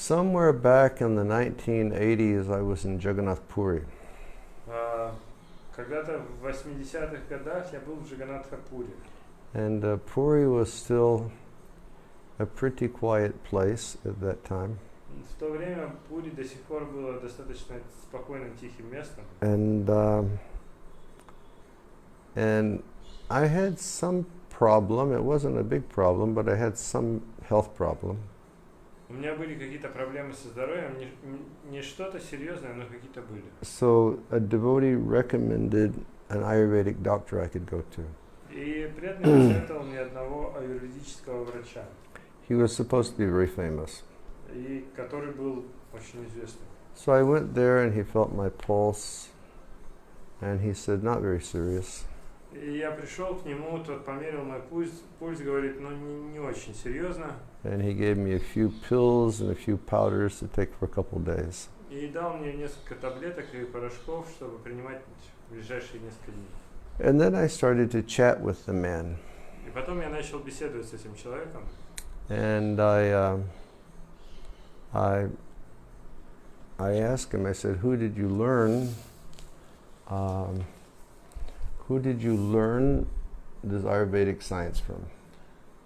Somewhere back in the 1980s, I was in Jagannath Puri. Когда-то в 80-х годах я был в Джаганнатхапуре. And Puri was still a pretty quiet place at that time. В то время Пури до сих пор было достаточно спокойным, тихим местом. And I had some problem. It wasn't a big problem, but I had some health problem. У меня были какие-то проблемы со здоровьем, не что-то серьезное, но какие-то были. So a devotee recommended an Ayurvedic doctor I could go to. И преданный посоветовал мне одного аюрведического врача. He was supposed to be very famous. И который был очень известным. So I went there and he felt my pulse and he said, not very serious. И я пришел к нему, тот померил мой пульс, говорит, ну не очень серьезно. And he gave me a few pills and a few powders to take for a couple of days. И дал мне несколько таблеток и порошков, чтобы принимать в ближайшие несколько дней. And then I started to chat with the man. И потом я начал беседовать с этим человеком. And I asked him, I said, who did you learn this Ayurvedic science from?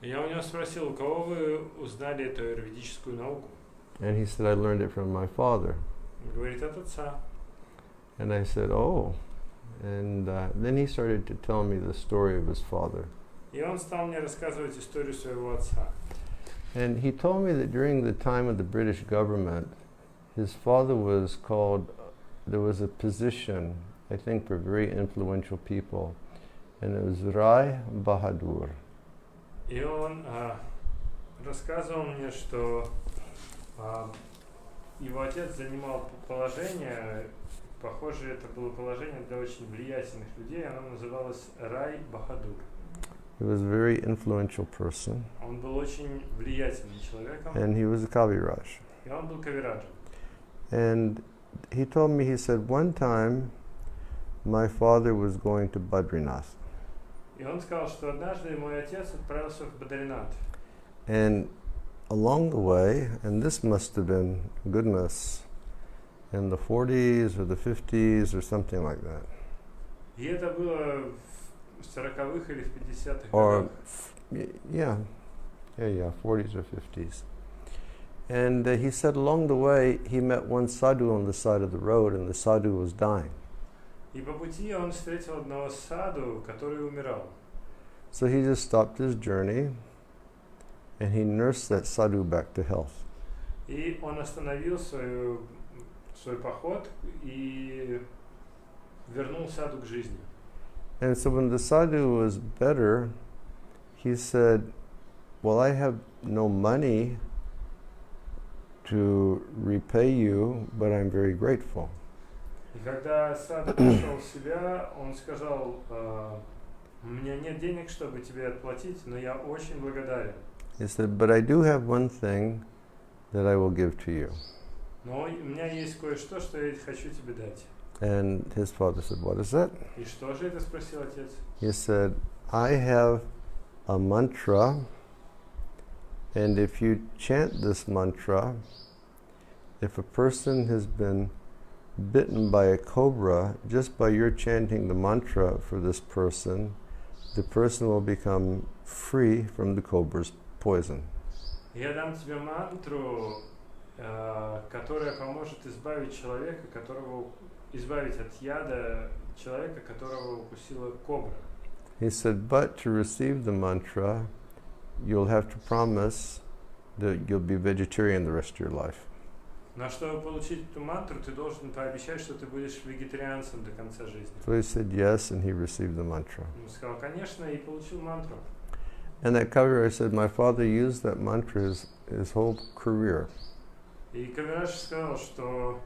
Я у него спросил, у кого вы узнали эту аюрведическую науку? And he said, I learned it from my father. Говорит, от отца. And I said, oh. And then he started to tell me the story of his father. И он стал мне рассказывать историю своего отца. And he told me that during the time of the British government, his father was called, there was a position, I think, for very influential people, and it was Rai Bahadur. И он рассказывал мне, что его отец занимал положение, похоже, это было положение для очень влиятельных людей, оно называлось Рай Бахадур. He was a very influential person. Он был очень влиятельным человеком. And he was a Kaviraj. И он был кавираджем. And he told me, he said, one time my father was going to Badrinath. И он сказал, что однажды мой отец отправился в Бадринат. And along the way, and this must have been, goodness, in the 40s or the 50s or something like that. И это было в 40-х или в 50-х Or, годах. yeah, 40s or 50s. And he said along the way, he met one sadhu on the side of the road, and the sadhu was dying. И по пути он встретил одного саду, который умирал. So he just stopped his journey, and he nursed that sadhu back to health. И он остановил свой поход и вернул саду к жизни. And so when the sadhu was better, he said, well, I have no money to repay you, but I'm very grateful. И когда саду пришел в себя, он сказал, у меня нет денег, чтобы тебе отплатить, но я очень благодарен. He said, but I do have one thing that I will give to you. Но у меня есть кое-что, что я хочу тебе дать. And his father said, what is that? И что же это, спросил отец? He said, I have a mantra, and if you chant this mantra, if a person has been bitten by a cobra, just by your chanting the mantra for this person, the person will become free from the cobra's poison. Я дам тебе мантру, которая поможет избавить человека, избавить от яда человека, которого укусила кобра. He said, but to receive the mantra, you'll have to promise that you'll be vegetarian the rest of your life. Но чтобы получить эту мантру, ты должен пообещать, что ты будешь вегетарианцем до конца жизни. So he said yes, and he received the mantra. Он сказал, конечно, и получил мантру. And that Kaviraj said, my father used that mantra his whole career. И Кавирадж сказал, что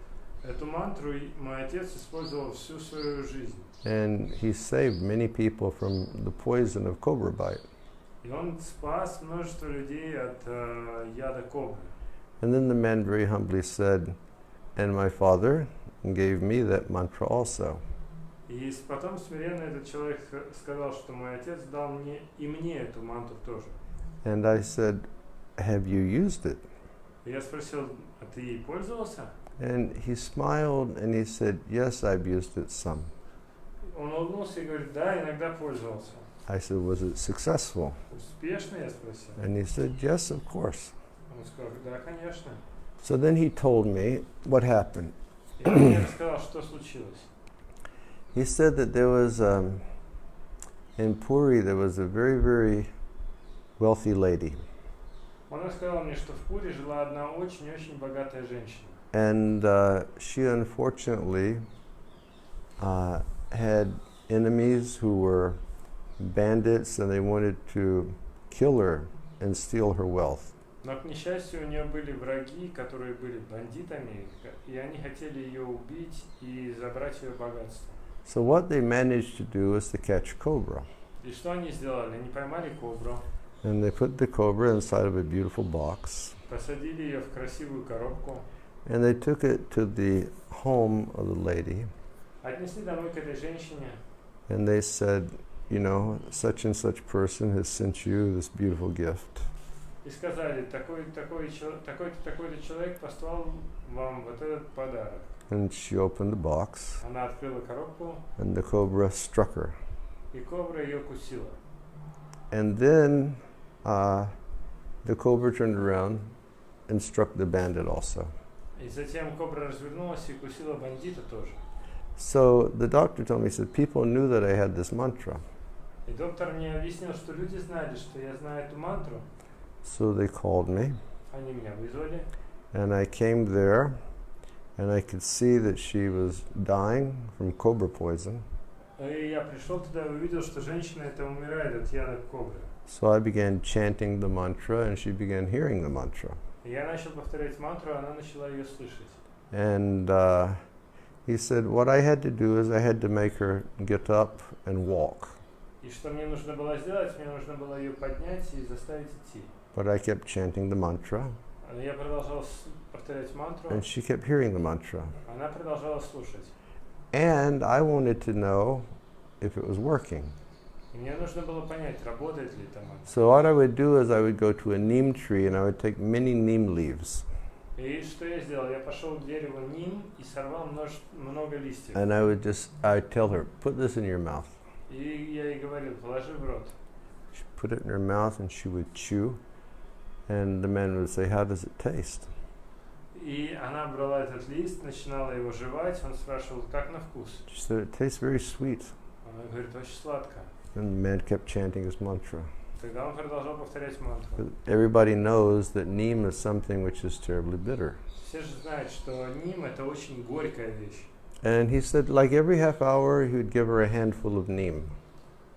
эту мантру мой отец использовал всю свою жизнь. And he saved many people from the poison of cobra bite. И он спас множество людей от яда кобры. And then the man very humbly said, and my father gave me that mantra also. И потом смиренно этот человек сказал, что мой отец дал мне и мне эту мантру тоже. And I said, have you used it? Я спросил, а ты ей пользовался? And he smiled and he said, yes, I've used it some. Он улыбнулся и говорит, да, иногда пользовался. I said, was it successful? Успешно, я спросил. And he said, yes, of course. Он сказал, да, конечно. So then he told me what happened. И он мне рассказал, что случилось. He said that there was, in Puri, there was a very, very wealthy lady. Он рассказал мне, что в Пури жила одна очень-очень богатая женщина. And she unfortunately had enemies who were bandits and they wanted to kill her and steal her wealth. Но, к несчастью, у нее были враги, которые были бандитами, и они хотели ее убить и забрать ее богатство. So what they managed to do was to catch cobra. И что они сделали? Они поймали кобру, And they put the cobra inside of a beautiful box. посадили ее в красивую коробку, And they took it to the home of the lady. отнесли домой к этой женщине, And they said, you know, such and such person has sent you this beautiful gift. и сказали, такой-то человек послал вам вот этот подарок. And she opened the box, Она открыла коробку, and the cobra struck her. и кобра ее кусила. And then the cobra turned around and struck the bandit also. И затем кобра развернулась и кусила бандита тоже. So the doctor told me, he said, people knew that I had this mantra. И доктор мне объяснил, что люди знали, что я знаю эту мантру. So they called me, Они меня вызвали. and I came there, and I could see that she was dying from cobra poison. И я пришел туда и увидел, что женщина эта умирает от яда кобры. So I began chanting the mantra, and she began hearing the mantra. И я начал повторять мантру, она начала ее слышать. And he said, what I had to do is I had to make her get up and walk. И что мне нужно было сделать? Мне нужно было ее поднять и заставить идти. But I kept chanting the mantra, Я продолжал повторять мантру, and she kept hearing the mantra. она продолжала слушать. And I wanted to know if it was working. И мне нужно было понять, работает ли эта мантра. So what I would do is I would go to a neem tree and I would take many neem leaves. И что я сделал? Я пошел к дереву ним и сорвал много листьев. And I would tell her, put this in your mouth. И я ей говорил, положи в рот. She'd put it in her mouth and she would chew. And the man would say, how does it taste? И она брала этот лист, начинала его жевать, он спрашивал, как на вкус? She said, it tastes very sweet. Она говорит, очень сладко. And the man kept chanting his mantra. Тогда он продолжал повторять мантру. But everybody knows that neem is something which is terribly bitter. Все же знают, что ним это очень горькая вещь. And he said, like every half hour, he would give her a handful of neem.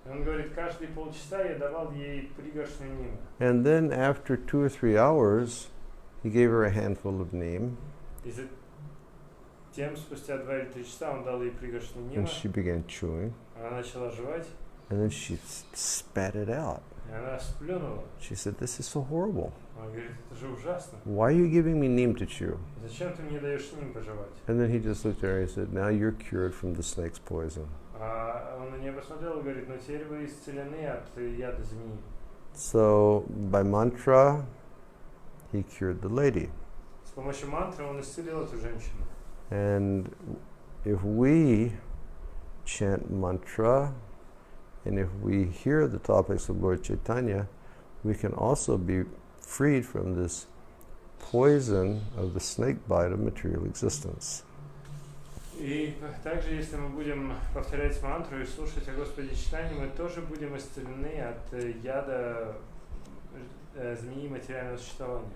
И он говорит, каждые полчаса я давал ей пригоршню нима. And then after 2 or 3 hours, he gave her a handful of neem. И затем, спустя 2 или 3 часа, он дал ей пригоршню And нима. she began chewing. Она начала жевать, And then she spat it out. и она сплюнула. She said, this is so horrible. Он говорит, это же ужасно. Why are you giving me neem to chew? Зачем ты мне даешь ним пожевать? And then he just looked at her and he said, now you're cured from the snake's poison. А он на нее посмотрел и говорит, ну теперь вы исцелены от яда змеи. So by mantra, he cured the lady. С помощью мантры он исцелил эту женщину. And if we chant mantra, and if we hear the topics of Lord Chaitanya, we can also be freed from this poison of the snake bite of material existence. И также, если мы будем повторять мантру и слушать о Господе Чайтанье, мы тоже будем исцелены от яда змеи материального существования.